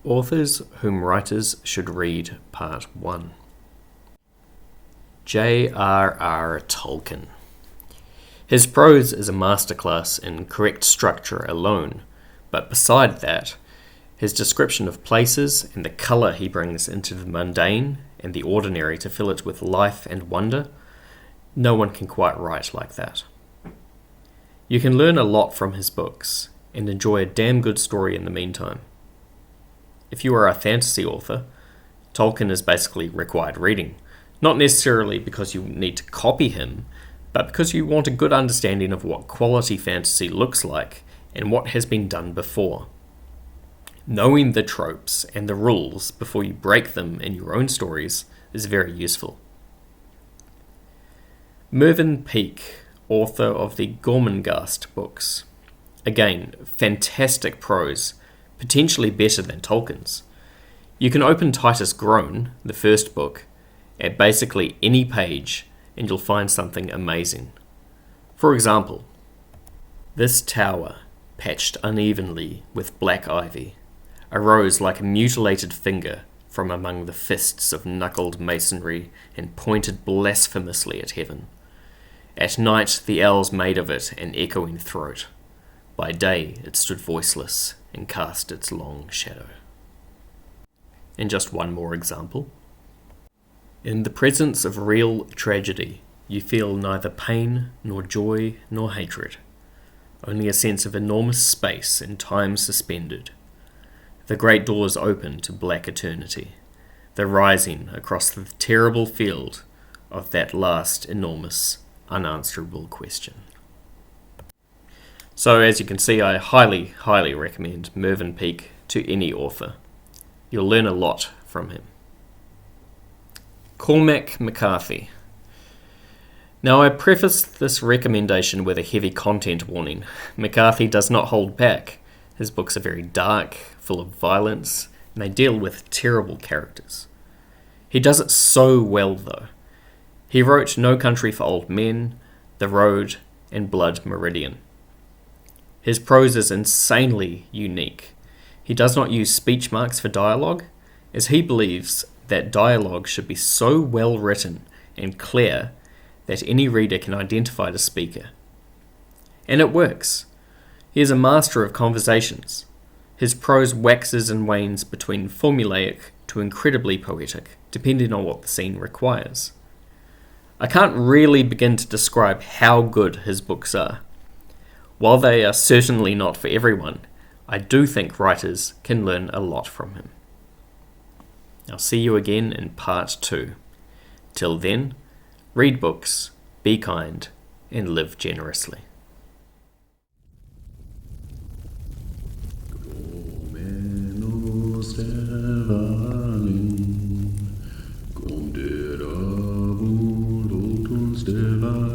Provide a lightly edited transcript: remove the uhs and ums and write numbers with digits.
Authors whom writers should read, Part 1. R R Tolkien. His prose is a masterclass in correct structure alone, but beside that, his description of places and the colour he brings into the mundane and the ordinary to fill it with life and wonder, no one can quite write like that. You can learn a lot from his books and enjoy a damn good story in the meantime. If you are a fantasy author, Tolkien is basically required reading, not necessarily because you need to copy him, but because you want a good understanding of what quality fantasy looks like and what has been done before. Knowing the tropes and the rules before you break them in your own stories is very useful. Mervyn Peake, author of the Gormenghast books. Again, fantastic prose, potentially better than Tolkien's. You can open Titus Groan, the first book, at basically any page and you'll find something amazing. For example, this tower, patched unevenly with black ivy, arose like a mutilated finger from among the fists of knuckled masonry and pointed blasphemously at heaven. At night the elves made of it an echoing throat. By day it stood voiceless and cast its long shadow. And just one more example. In the presence of real tragedy, you feel neither pain nor joy nor hatred, only a sense of enormous space and time suspended. The great doors open to black eternity, the rising across the terrible field of that last enormous, unanswerable question. So as you can see, I highly recommend Mervyn Peake to any author. You'll learn a lot from him. Cormac McCarthy. Now I preface this recommendation with a heavy content warning. McCarthy does not hold back. His books are very dark, full of violence, and they deal with terrible characters. He does it so well though. He wrote No Country for Old Men, The Road, and Blood Meridian. His prose is insanely unique. He does not use speech marks for dialogue, as he believes that dialogue should be so well written and clear that any reader can identify the speaker. And it works. He is a master of conversations. His prose waxes and wanes between formulaic to incredibly poetic, depending on what the scene requires. I can't really begin to describe how good his books are. While they are certainly not for everyone, I do think writers can learn a lot from him. I'll see you again in part 2. Till then, read books, be kind, and live generously. Stefan